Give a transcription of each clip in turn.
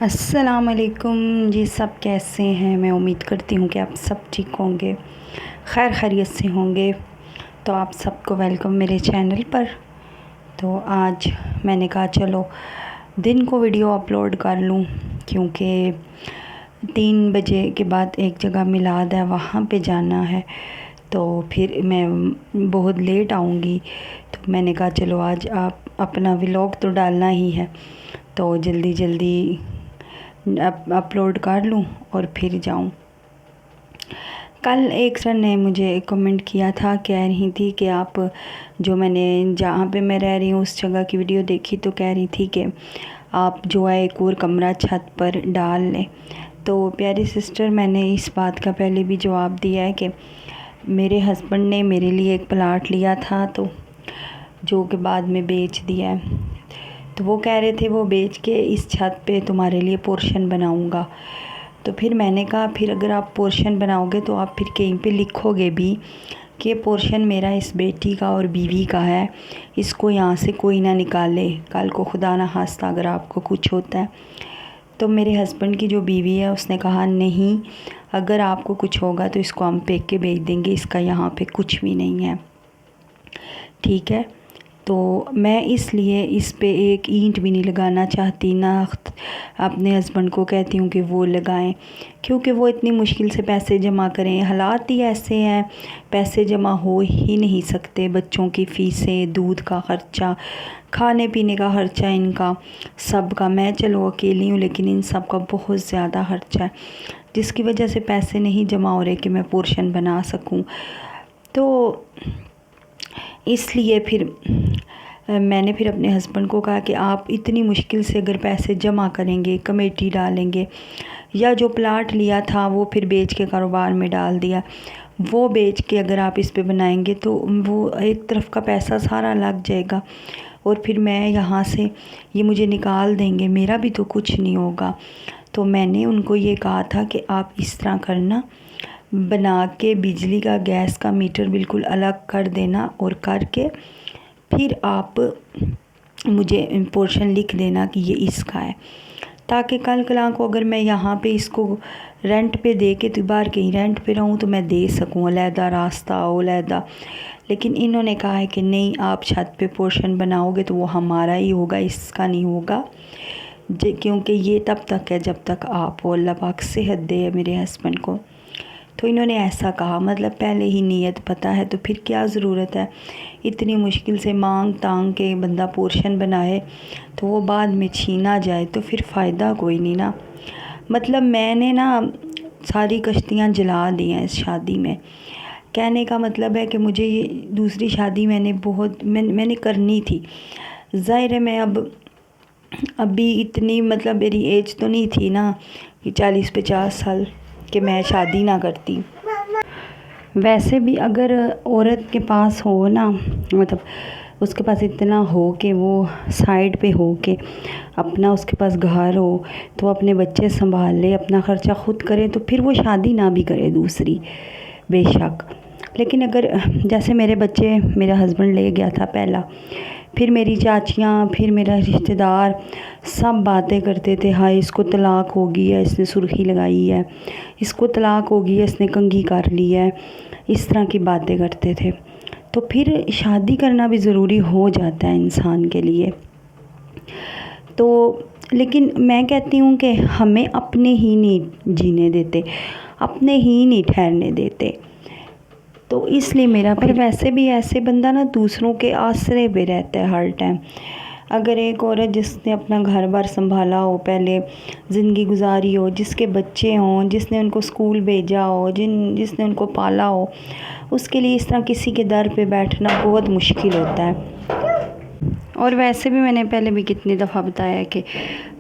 السلام علیکم جی، سب کیسے ہیں؟ میں امید کرتی ہوں کہ آپ سب ٹھیک ہوں گے، خیر خیریت سے ہوں گے۔ تو آپ سب کو ویلکم میرے چینل پر۔ تو آج میں نے کہا چلو دن کو ویڈیو اپلوڈ کر لوں، کیونکہ 3 بجے کے بعد ایک جگہ میلاد ہے، وہاں پہ جانا ہے، تو پھر میں بہت لیٹ آؤں گی۔ تو میں نے کہا چلو آج آپ اپنا ولاگ تو ڈالنا ہی ہے، تو جلدی جلدی اپلوڈ کر لوں اور پھر جاؤں۔ کل ایک سر نے مجھے کمنٹ کیا تھا، کہہ رہی تھی کہ آپ جو میں نے جہاں پہ میں رہ رہی ہوں اس جگہ کی ویڈیو دیکھی، تو کہہ رہی تھی کہ آپ جو ہے ایک اور کمرہ چھت پر ڈال لیں۔ تو پیاری سسٹر، میں نے اس بات کا پہلے بھی جواب دیا ہے کہ میرے ہسبینڈ نے میرے لیے ایک پلاٹ لیا تھا، تو جو کہ بعد میں بیچ دیا ہے، تو وہ کہہ رہے تھے وہ بیچ کے اس چھت پہ تمہارے لیے پورشن بناؤں گا۔ تو پھر میں نے کہا پھر اگر آپ پورشن بناؤ گے تو آپ پھر کہیں پہ لکھو گے بھی کہ پورشن میرا اس بیٹی کا اور بیوی کا ہے، اس کو یہاں سے کوئی نہ نکالے، کل کو خدا نہ خواستہ اگر آپ کو کچھ ہوتا ہے۔ تو میرے ہسبینڈ کی جو بیوی ہے اس نے کہا نہیں، اگر آپ کو کچھ ہوگا تو اس کو ہم پھینک کے بیچ دیں گے، اس کا یہاں پہ کچھ بھی نہیں ہے، ٹھیک ہے۔ تو میں اس لیے اس پہ ایک اینٹ بھی نہیں لگانا چاہتی، نہ اپنے ہسبینڈ کو کہتی ہوں کہ وہ لگائیں، کیونکہ وہ اتنی مشکل سے پیسے جمع کریں، حالات ہی ایسے ہیں، پیسے جمع ہو ہی نہیں سکتے، بچوں کی فیسیں، دودھ کا خرچہ، کھانے پینے کا خرچہ، ان کا سب کا، میں چلو اکیلی ہوں لیکن ان سب کا بہت زیادہ خرچہ ہے، جس کی وجہ سے پیسے نہیں جمع ہو رہے کہ میں پورشن بنا سکوں۔ تو اس لیے پھر میں نے پھر اپنے ہسبینڈ کو کہا کہ آپ اتنی مشکل سے اگر پیسے جمع کریں گے، کمیٹی ڈالیں گے، یا جو پلاٹ لیا تھا وہ پھر بیچ کے کاروبار میں ڈال دیا، وہ بیچ کے اگر آپ اس پہ بنائیں گے تو وہ ایک طرف کا پیسہ سارا لگ جائے گا، اور پھر میں یہاں سے یہ مجھے نکال دیں گے، میرا بھی تو کچھ نہیں ہوگا۔ تو میں نے ان کو یہ کہا تھا کہ آپ اس طرح کرنا، بنا کے بجلی کا گیس کا میٹر بالکل الگ کر دینا، اور کر کے پھر آپ مجھے پورشن لکھ دینا کہ یہ اس کا ہے، تاکہ کل کلاں کو اگر میں یہاں پہ اس کو رینٹ پہ دے کے باہر کہیں رینٹ پہ رہوں تو میں دے سکوں، علیحدہ راستہ ہو، علیحدہ۔ لیکن انہوں نے کہا ہے کہ نہیں، آپ چھت پہ پورشن بناؤ گے تو وہ ہمارا ہی ہوگا، اس کا نہیں ہوگا، کیونکہ یہ تب تک ہے جب تک آپ وہ اللہ پاک صحت دے میرے ہسبینڈ کو۔ تو انہوں نے ایسا کہا، مطلب پہلے ہی نیت پتہ ہے تو پھر کیا ضرورت ہے اتنی مشکل سے مانگ تانگ کے بندہ پورشن بنائے تو وہ بعد میں چھینا جائے تو پھر فائدہ کوئی نہیں نا۔ مطلب میں نے نا ساری کشتیاں جلا دی ہیں اس شادی میں، کہنے کا مطلب ہے کہ مجھے یہ دوسری شادی میں نے کرنی تھی، ظاہر ہے میں ابھی اتنی مطلب میری ایج تو نہیں تھی نا کہ 40-50 سال کہ میں شادی نہ کرتی۔ ویسے بھی اگر عورت کے پاس ہو نا، مطلب اس کے پاس اتنا ہو کہ وہ سائڈ پہ ہو کے اپنا، اس کے پاس گھر ہو تو اپنے بچے سنبھال لے، اپنا خرچہ خود کرے، تو پھر وہ شادی نہ بھی کرے دوسری، بے شک۔ لیکن اگر جیسے میرے بچے میرا ہسبینڈ لے گیا تھا پہلا، پھر میری چاچیاں، پھر میرا رشتہ دار سب باتیں کرتے تھے، ہائے اس کو طلاق ہو گئی ہے، اس نے سرخی لگائی ہے، اس کو طلاق ہو گئی ہے، اس نے کنگھی کر لی ہے، اس طرح کی باتیں کرتے تھے۔ تو پھر شادی کرنا بھی ضروری ہو جاتا ہے انسان کے لیے۔ تو لیکن میں کہتی ہوں کہ ہمیں اپنے ہی نہیں جینے دیتے، اپنے ہی نہیں ٹھہرنے دیتے، تو اس لیے میرا پر ویسے بھی ایسے بندہ نا دوسروں کے آسرے پہ رہتا ہے ہر ٹائم۔ اگر ایک عورت جس نے اپنا گھر بار سنبھالا ہو، پہلے زندگی گزاری ہو، جس کے بچے ہوں، جس نے ان کو اسکول بھیجا ہو، جس نے ان کو پالا ہو، اس کے لیے اس طرح کسی کے در پہ بیٹھنا بہت مشکل ہوتا ہے۔ اور ویسے بھی میں نے پہلے بھی کتنی دفعہ بتایا کہ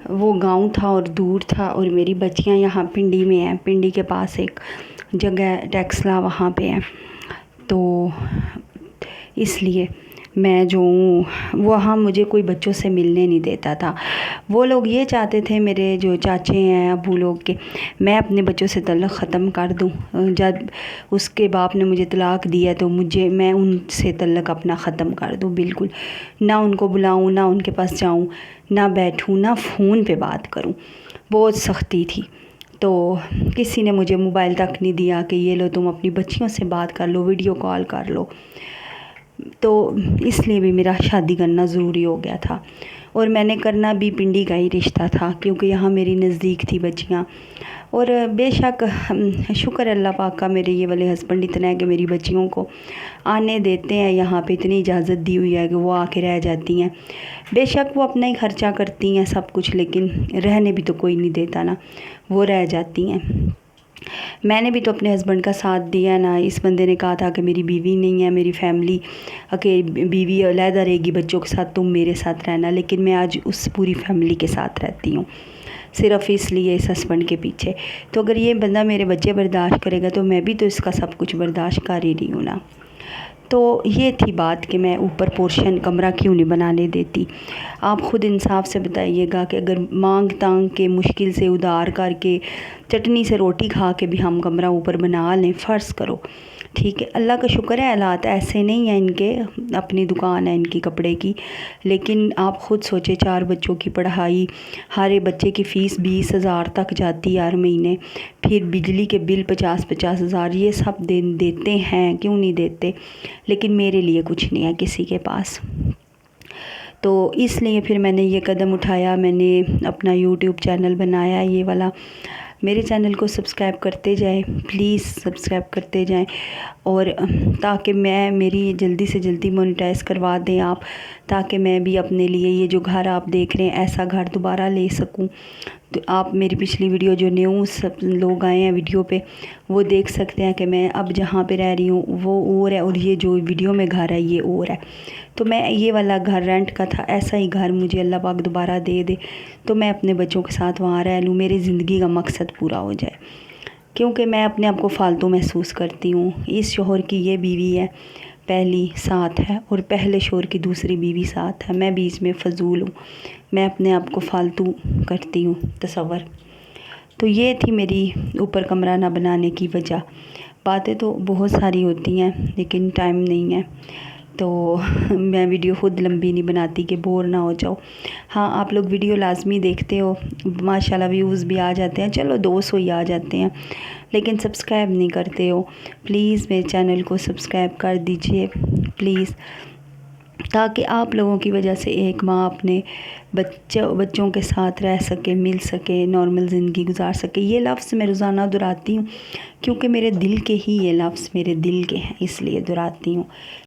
وہ گاؤں تھا اور دور تھا، اور میری بچیاں یہاں پنڈی میں ہیں، پنڈی کے پاس ایک جگہ ہے ٹیکسلا، وہاں پہ ہیں، تو اس لیے میں جو ہوں وہاں مجھے کوئی بچوں سے ملنے نہیں دیتا تھا۔ وہ لوگ یہ چاہتے تھے، میرے جو چاچے ہیں ابو لوگ، کہ میں اپنے بچوں سے تعلق ختم کر دوں، جب اس کے باپ نے مجھے طلاق دیا تو میں ان سے تعلق اپنا ختم کر دوں، بالکل نہ ان کو بلاؤں، نہ ان کے پاس جاؤں، نہ بیٹھوں، نہ فون پہ بات کروں، بہت سختی تھی، تو کسی نے مجھے موبائل تک نہیں دیا کہ یہ لو تم اپنی بچیوں سے بات کر لو، ویڈیو کال کر لو، تو اس لیے بھی میرا شادی کرنا ضروری ہو گیا تھا۔ اور میں نے کرنا بھی پنڈی کا ہی رشتہ تھا، کیونکہ یہاں میری نزدیک تھی بچیاں، اور بے شک شکر اللہ پاک کا میرے یہ والے ہسبینڈ اتنا ہے کہ میری بچیوں کو آنے دیتے ہیں، یہاں پہ اتنی اجازت دی ہوئی ہے کہ وہ آ کے رہ جاتی ہیں۔ بے شک وہ اپنا ہی خرچہ کرتی ہیں سب کچھ، لیکن رہنے بھی تو کوئی نہیں دیتا نا، وہ رہ جاتی ہیں۔ میں نے بھی تو اپنے ہسبینڈ کا ساتھ دیا نا، اس بندے نے کہا تھا کہ میری بیوی نہیں ہے، میری فیملی کہ بیوی علیحدہ رہے گی بچوں کے ساتھ، تم میرے ساتھ رہنا، لیکن میں آج اس پوری فیملی کے ساتھ رہتی ہوں، صرف اس لیے اس ہسبینڈ کے پیچھے۔ تو اگر یہ بندہ میرے بچے برداشت کرے گا تو میں بھی تو اس کا سب کچھ برداشت کر ہی رہی ہوں نا۔ تو یہ تھی بات کہ میں اوپر پورشن کمرہ کیوں نہیں بنانے دیتی۔ آپ خود انصاف سے بتائیے گا کہ اگر مانگ تانگ کے مشکل سے ادھار کر کے چٹنی سے روٹی کھا کے بھی ہم کمرہ اوپر بنا لیں، فرض کرو، ٹھیک ہے، اللہ کا شکر ہے حالات ایسے نہیں ہیں ان کے، اپنی دکان ہے ان کی کپڑے کی، لیکن آپ خود سوچیں 4 بچوں کی پڑھائی، ہر بچے کی فیس 20,000 تک جاتی ہے ہر مہینے، پھر بجلی کے بل 50,000 ہزار، یہ سب دیتے ہیں، کیوں نہیں دیتے، لیکن میرے لیے کچھ نہیں ہے کسی کے پاس۔ تو اس لیے پھر میں نے یہ قدم اٹھایا، میں نے اپنا یوٹیوب چینل بنایا یہ والا۔ میرے چینل کو سبسکرائب کرتے جائیں پلیز، سبسکرائب کرتے جائیں، اور تاکہ میری جلدی سے جلدی مونیٹائز کروا دیں آپ، تاکہ میں بھی اپنے لیے یہ جو گھر آپ دیکھ رہے ہیں ایسا گھر دوبارہ لے سکوں۔ تو آپ میری پچھلی ویڈیو جو نیو سب لوگ آئے ہیں ویڈیو پہ، وہ دیکھ سکتے ہیں کہ میں اب جہاں پہ رہ رہی ہوں وہ اور ہے، اور یہ جو ویڈیو میں گھر ہے یہ اور ہے۔ تو میں یہ والا گھر رینٹ کا تھا، ایسا ہی گھر مجھے اللہ پاک دوبارہ دے دے تو میں اپنے بچوں کے ساتھ وہاں رہ لوں، میری زندگی کا مقصد پورا ہو جائے، کیونکہ میں اپنے آپ کو فالتو محسوس کرتی ہوں۔ اس شوہر کی یہ بیوی ہے پہلی ساتھ ہے، اور پہلے شوہر کی دوسری بیوی ساتھ ہے، میں بیچ میں فضول ہوں، میں اپنے آپ کو فالتو کرتی ہوں تصور۔ تو یہ تھی میری اوپر کمرہ نہ بنانے کی وجہ۔ باتیں تو بہت ساری ہوتی ہیں لیکن ٹائم نہیں ہے، تو میں ویڈیو خود لمبی نہیں بناتی کہ بور نہ ہو جاؤ۔ ہاں آپ لوگ ویڈیو لازمی دیکھتے ہو، ماشاءاللہ ویوز بھی آ جاتے ہیں، چلو 200 ہی آ جاتے ہیں، لیکن سبسکرائب نہیں کرتے ہو۔ پلیز میرے چینل کو سبسکرائب کر دیجئے پلیز، تاکہ آپ لوگوں کی وجہ سے ایک ماں اپنے بچوں کے ساتھ رہ سکے، مل سکے، نارمل زندگی گزار سکے۔ یہ لفظ میں روزانہ دہراتی ہوں کیونکہ میرے دل کے ہی یہ لفظ میرے دل کے ہیں، اس لیے دہراتی ہوں۔